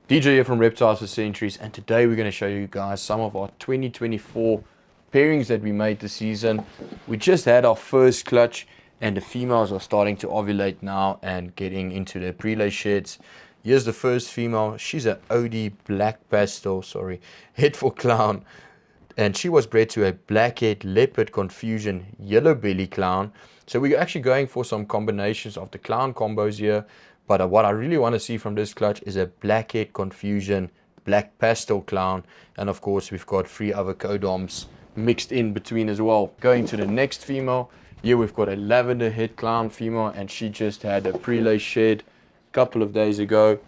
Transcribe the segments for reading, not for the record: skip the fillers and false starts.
DJ here from Reptiles for Centuries, and today we're going to show you guys some of our 2024 pairings that we made this season. We just had our first clutch and the females are starting to ovulate now and getting into their prelay sheds. Here's the first female. She's an OD black pastel, headful clown, and she was bred to a blackhead leopard confusion yellow belly clown. So we're actually going for some combinations of the clown combos here. But what I really want to see from this clutch is a blackhead confusion black pastel clown. And of course, we've got 3 other codoms mixed in between as well. Going to the next female. Here we've got a lavender head clown female, and she just had a prelay shed a couple of days ago.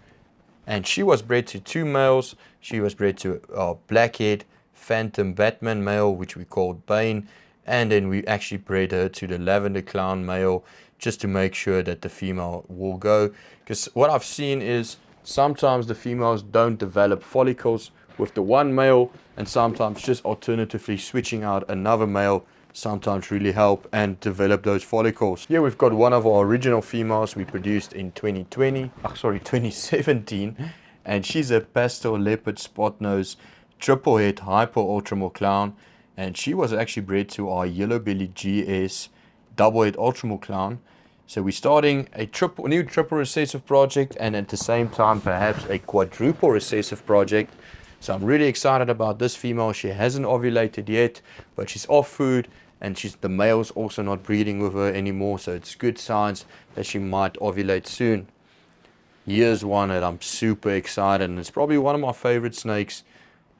And she was bred to 2 males. She was bred to a blackhead phantom Batman male, which we called Bane. And then we actually bred her to the lavender clown male, just to make sure that the female will go. Because what I've seen is sometimes the females don't develop follicles with the one male, and sometimes just alternatively switching out another male sometimes really help and develop those follicles. Here we've got one of our original females we produced in 2017, and she's a pastel leopard spot nose triple head hypo ultramor clown, and she was actually bred to our yellow belly GS double head ultramor clown. So we're starting a new triple recessive project, and at the same time perhaps a quadruple recessive project. So I'm really excited about this female. She hasn't ovulated yet, but she's off food, and the male's also not breeding with her anymore, so it's good signs that she might ovulate soon. Here's one that I'm super excited, and it's probably one of my favorite snakes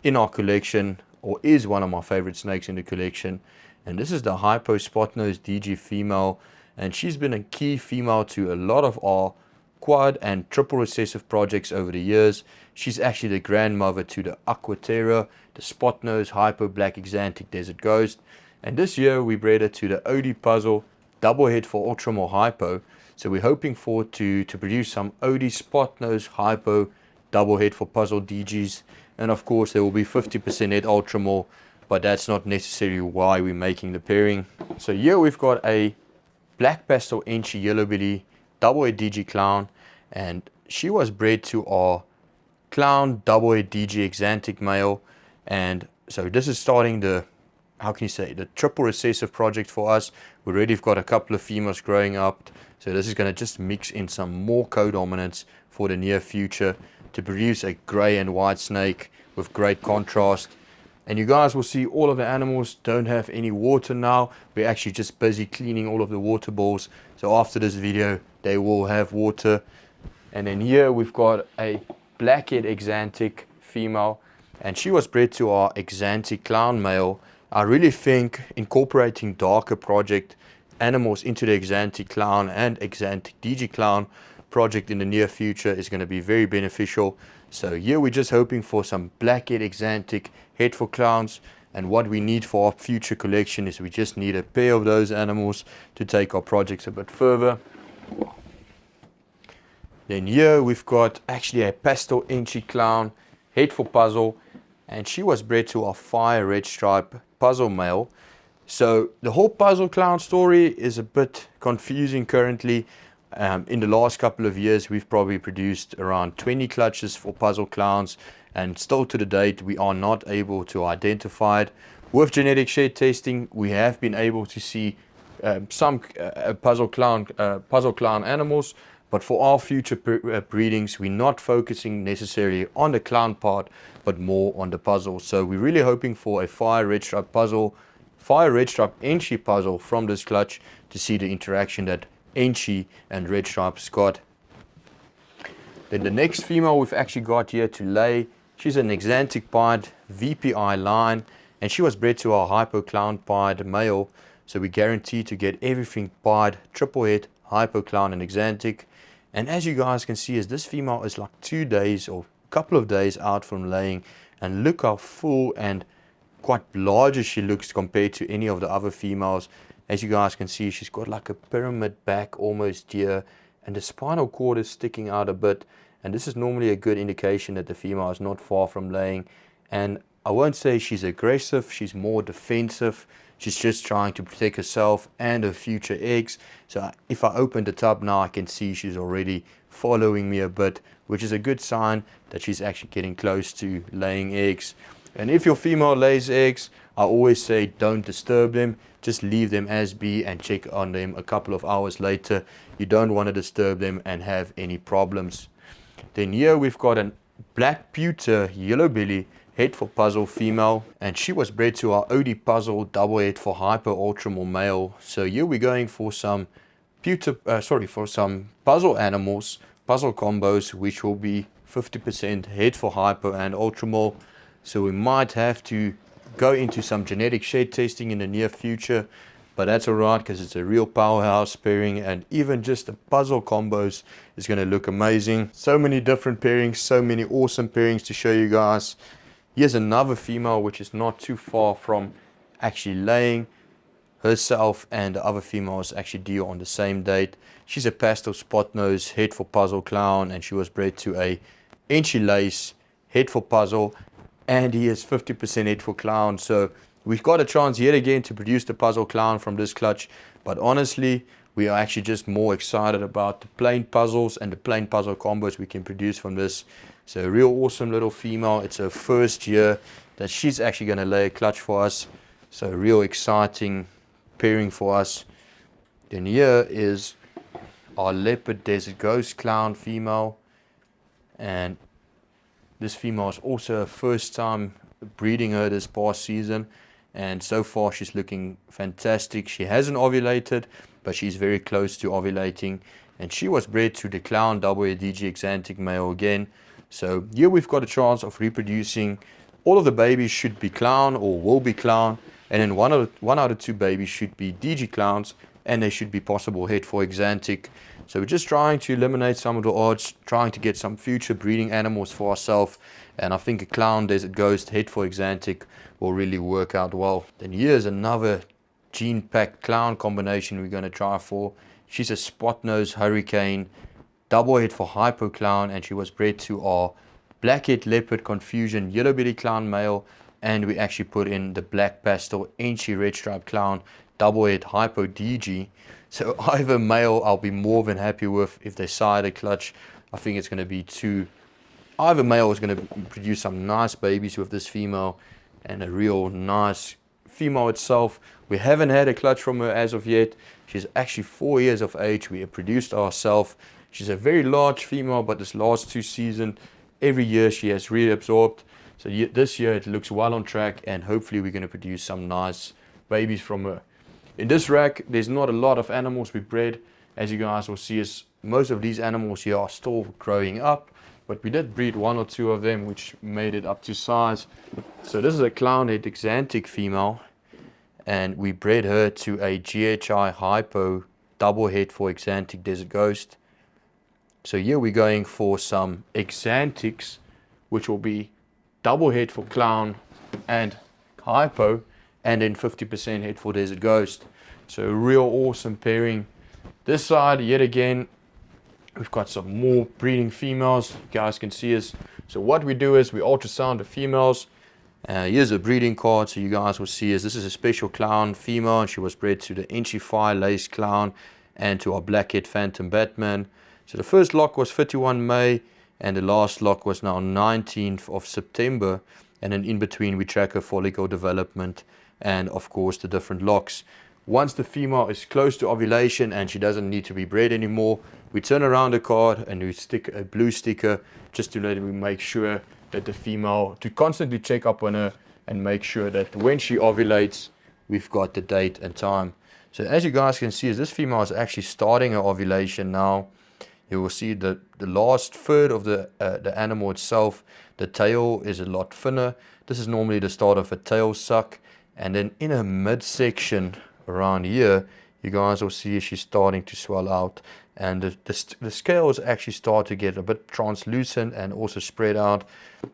in our collection, or is one of my favorite snakes in the collection. And this is the hypo spot nose DG female, and she's been a key female to a lot of our quad and triple recessive projects over the years. She's actually the grandmother to the Aquaterra, the spot nose hypo black Axanthic desert ghost. And this year we bred her to the OD puzzle double head for ultramor hypo. So we're hoping to produce some OD spot nose hypo double head for puzzle DGs. And of course there will be 50% head ultramor, but that's not necessarily why we're making the pairing. So here we've got a black pastel Enchi yellow belly double head DG clown, and she was bred to our clown double head DG Axanthic male. And so this is starting the triple recessive project for us. We already got a couple of females growing up, so this is going to just mix in some more co-dominance for the near future to produce a grey and white snake with great contrast. And you guys will see all of the animals don't have any water now. We're actually just busy cleaning all of the water balls, so after this video they will have water. And then here we've got a blackhead Axanthic female, and she was bred to our Axanthic clown male. I really think incorporating darker project animals into the Axanthic clown and Axanthic DG clown project in the near future is going to be very beneficial. So here we're just hoping for some blackhead Axanthic head for clowns, and what we need for our future collection is we just need a pair of those animals to take our projects a bit further. Then here we've got actually a pastel Enchi clown head for puzzle, and she was bred to our fire red stripe puzzle male. So the whole puzzle clown story is a bit confusing currently. In the last couple of years we've probably produced around 20 clutches for puzzle clowns, and still to the date we are not able to identify it. With genetic shed testing we have been able to see some puzzle clown animals, but for our future breedings we're not focusing necessarily on the clown part but more on the puzzle. So we're really hoping for a fire red stripe Enchi puzzle from this clutch to see the interaction that Enchi and red stripes got. Then the next female we've actually got here to lay, she's an Axanthic pied VPI line, and she was bred to our hypo clown pied male. So we guarantee to get everything pied, triple head, hypo clown and Axanthic. And as you guys can see, as this female is like 2 days or a couple of days out from laying, and look how full and quite larger she looks compared to any of the other females. As you guys can see, she's got like a pyramid back almost here, and the spinal cord is sticking out a bit, and this is normally a good indication that the female is not far from laying. And I won't say she's aggressive, she's more defensive. She's just trying to protect herself and her future eggs. So if I open the tub now, I can see she's already following me a bit, which is a good sign that she's actually getting close to laying eggs. And if your female lays eggs, I always say don't disturb them. Just leave them as be and check on them a couple of hours later. You don't want to disturb them and have any problems. Then here we've got a black pewter yellow belly head for puzzle female, and she was bred to our OD puzzle double head for hyper ultramore male. So here we're going for some some puzzle animals, puzzle combos, which will be 50% head for hyper and ultramore. So we might have to go into some genetic shed testing in the near future, but that's alright because it's a real powerhouse pairing, and even just the puzzle combos is going to look amazing. So many different pairings, so many awesome pairings to show you guys. Here's another female which is not too far from actually laying. Herself and the other female is actually due on the same date. She's a pastel spot nose head for puzzle clown, and she was bred to a Enchi lace head for puzzle, and he is 50% head for clown. So we've got a chance yet again to produce the puzzle clown from this clutch, but honestly we are actually just more excited about the plain puzzles and the plain puzzle combos we can produce from this. So a real awesome little female. It's her first year that she's actually going to lay a clutch for us, so a real exciting pairing for us. Then here is our leopard desert ghost clown female, and this female is also her first time breeding her this past season, and so far she's looking fantastic. She hasn't ovulated, but she's very close to ovulating, and she was bred to the clown double DG Axanthic male again. So here we've got a chance of reproducing. All of the babies should be clown or will be clown, and then one out of two babies should be DG clowns, and they should be possible head for Axanthic. So we're just trying to eliminate some of the odds, trying to get some future breeding animals for ourselves, and I think a clown desert ghost head for Axanthic will really work out well. Then here's another gene packed clown combination we're going to try for. She's a spot nose hurricane double head for hypo clown, and she was bred to our blackhead leopard confusion yellow belly clown male, and we actually put in the black pastel Enchi red stripe clown double head hypo DG. So either male I'll be more than happy with. If they side a clutch, I think it's going to be either male is going to produce some nice babies with this female, and a real nice female itself. We haven't had a clutch from her as of yet. She's actually 4 years of age. We have produced ourselves. She's a very large female, but this last 2 seasons, every year she has reabsorbed. So this year it looks well on track, and hopefully we're going to produce some nice babies from her. In this rack, there's not a lot of animals we bred. As you guys will see, most of these animals here are still growing up, but we did breed 1 or 2 of them, which made it up to size. So this is a clown head Axanthic female, and we bred her to a GHI hypo double head for Axanthic desert ghost. So here we're going for some Axanthics, which will be double head for clown and hypo, and then 50% head for desert ghost. So a real awesome pairing. This side, yet again, we've got some more breeding females. You guys can see us. So what we do is we ultrasound the females. Here's a breeding card, so you guys will see us. This is a special clown female, and she was bred to the Enchi lace clown and to our blackhead phantom Batman. So the first lock was 31 May, and the last lock was now 19th of September. And then in between we track her follicle development and of course the different locks. Once the female is close to ovulation and she doesn't need to be bred anymore, we turn around the card and we stick a blue sticker just to let me make sure that the female, to constantly check up on her and make sure that when she ovulates, we've got the date and time. So as you guys can see, this female is actually starting her ovulation now. You will see that the last third of the animal itself, the tail is a lot thinner. This is normally the start of a tail suck. And then in her midsection around here, you guys will see she's starting to swell out. And the scales actually start to get a bit translucent and also spread out.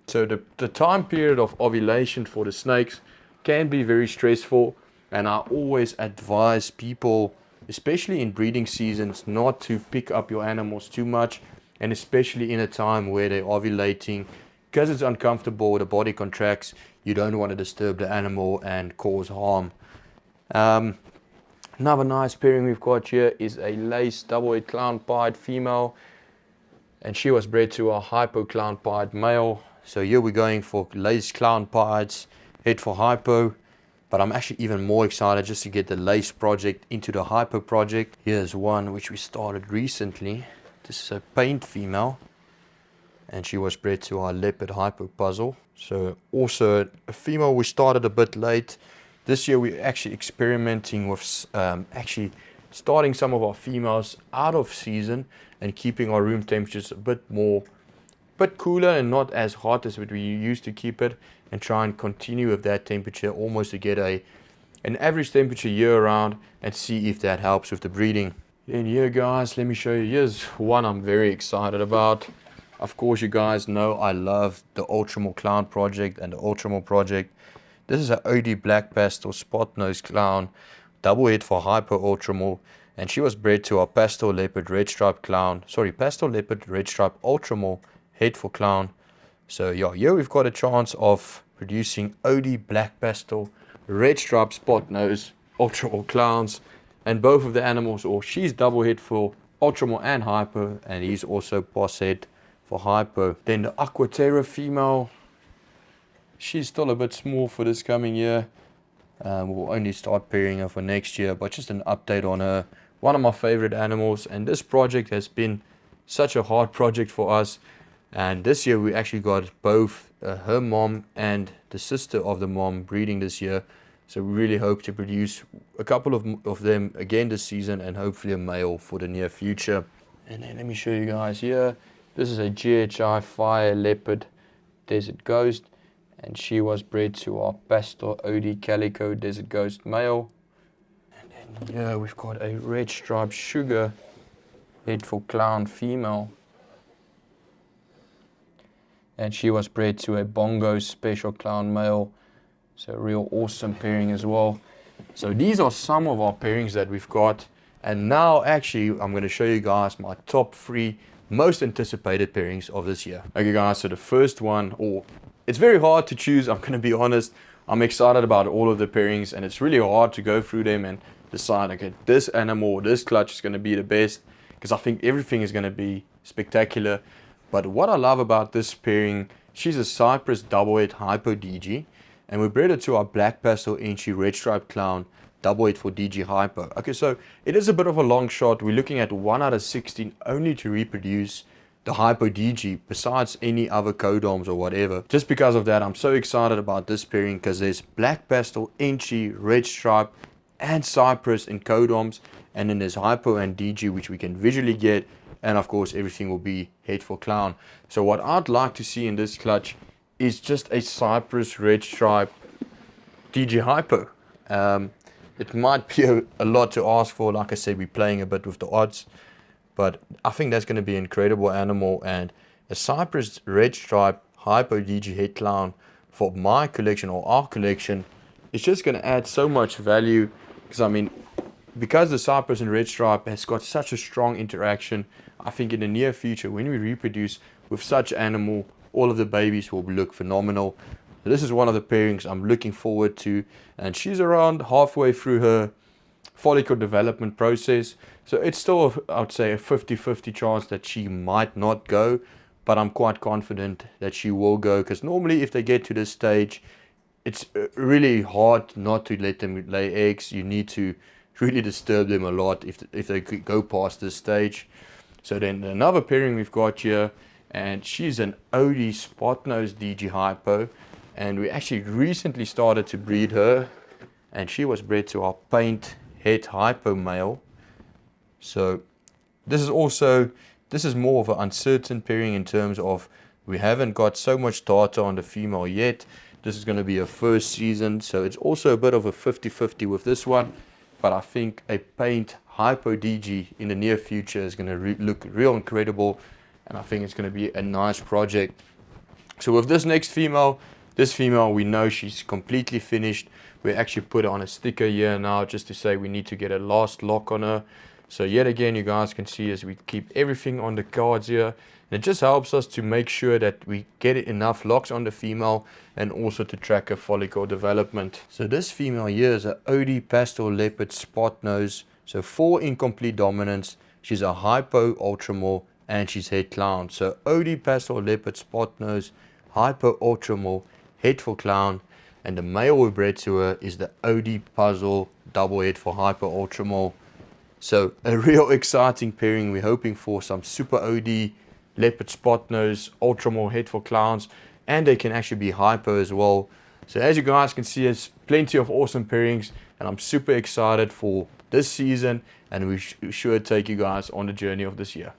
So the time period of ovulation for the snakes can be very stressful. And I always advise people, especially in breeding seasons, not to pick up your animals too much, and especially in a time where they're ovulating, because it's uncomfortable, the body contracts, you don't want to disturb the animal and cause harm. Another nice pairing we've got here is a lace double-head clown-pied female, and she was bred to a hypo clown-pied male. So here we're going for lace clown-pieds, head for hypo, but I'm actually even more excited just to get the lace project into the hypo project. Here's one which we started recently. This is a paint female, and she was bred to our leopard hypo puzzle. So also a female we started a bit late. This year we're actually experimenting with actually starting some of our females out of season and keeping our room temperatures a bit cooler and not as hot as what we used to keep it, and try and continue with that temperature almost to get an average temperature year round and see if that helps with the breeding. And here guys, let me show you, here's one I'm very excited about. Of course, you guys know I love the Ultramore Clown project and the Ultramore project. This is an OD Black Pastel Spot Nose Clown, double head for Hypo Ultramore, and she was bred to our Pastel Leopard Red Stripe Clown, Pastel Leopard Red Stripe Ultramore, head for Clown. So yeah, here we've got a chance of producing OD Black Pastel Red Stripe Spot Nose Ultramore Clowns, and both of the animals, or she's double head for Ultramore and Hypo, and he's also Pos head for Hypo. Then the Aquaterra female, she's still a bit small for this coming year. We'll only start pairing her for next year, but just an update on her. One of my favorite animals, and this project has been such a hard project for us. And this year we actually got both her mom and the sister of the mom breeding this year. So we really hope to produce a couple of them again this season, and hopefully a male for the near future. And then let me show you guys here. This is a GHI Fire Leopard Desert Ghost, and she was bred to our Pastel OD Calico Desert Ghost male. And then here we've got a Red Stripe Sugar head for Clown female, and she was bred to a Bongo Special Clown male. So real awesome pairing as well. So these are some of our pairings that we've got, and now actually I'm going to show you guys my top 3 most anticipated pairings of this year. Okay guys, so the first one, it's very hard to choose, I'm going to be honest. I'm excited about all of the pairings, and it's really hard to go through them and decide, okay, this animal or this clutch is going to be the best, because I think everything is going to be spectacular. But what I love about this pairing, she's a Cypress double-head Hypo DG, and we bred her to our Black Pastel Inchy Red Stripe Clown double-head for DG Hypo. Okay, so it is a bit of a long shot. We're looking at 1 out of 16 only to reproduce the Hypo DG, besides any other codoms or whatever. Just because of that, I'm so excited about this pairing, because there's Black Pastel, Inchy, Red Stripe, and Cypress in codoms, and then there's Hypo and DG, which we can visually get, and of course everything will be head for Clown. So what I'd like to see in this clutch is just a Cypress Red Stripe DG Hypo. It might be a lot to ask for. Like I said, we're playing a bit with the odds, but I think that's going to be an incredible animal. And a Cypress Red Stripe Hypo DG head clown for my collection, or our collection, is just going to add so much value. Because I mean, because the Cypress and Red Stripe has got such a strong interaction, I think in the near future, when we reproduce with such animal, all of the babies will look phenomenal. This is one of the pairings I'm looking forward to, and she's around halfway through her follicle development process, so it's still, I would say, a 50-50 chance that she might not go, but I'm quite confident that she will go, because normally if they get to this stage, it's really hard not to let them lay eggs. You need to really disturb them a lot if they could go past this stage. So then another pairing we've got here, and she's an OD Spot Nose DG Hypo, and we actually recently started to breed her, and she was bred to our Paint Head Hypo male. So this is more of an uncertain pairing in terms of we haven't got so much data on the female yet. This is going to be a first season, so it's also a bit of a 50-50 with this one, but I think a Paint Hypo DG in the near future is going to look real incredible, and I think it's going to be a nice project. So with this next female, we know she's completely finished. We actually put her on a sticker here now just to say we need to get a last lock on her. So yet again, you guys can see as we keep everything on the cards here, And it just helps us to make sure that we get enough locks on the female and also to track her follicle development. So this female here is an OD pastel leopard spot nose. So 4 incomplete dominance. She's a hypo ultramore and she's het clown. So OD pastel leopard spot nose, hypo ultramore, het for clown. And the male we bred to her is the OD puzzle double head for hypo ultramore. So a real exciting pairing. We're hoping for some super OD leopard spot nose, ultramore het for clowns, and they can actually be hypo as well. So as you guys can see, it's plenty of awesome pairings, and I'm super excited for this season, and we sure take you guys on the journey of this year.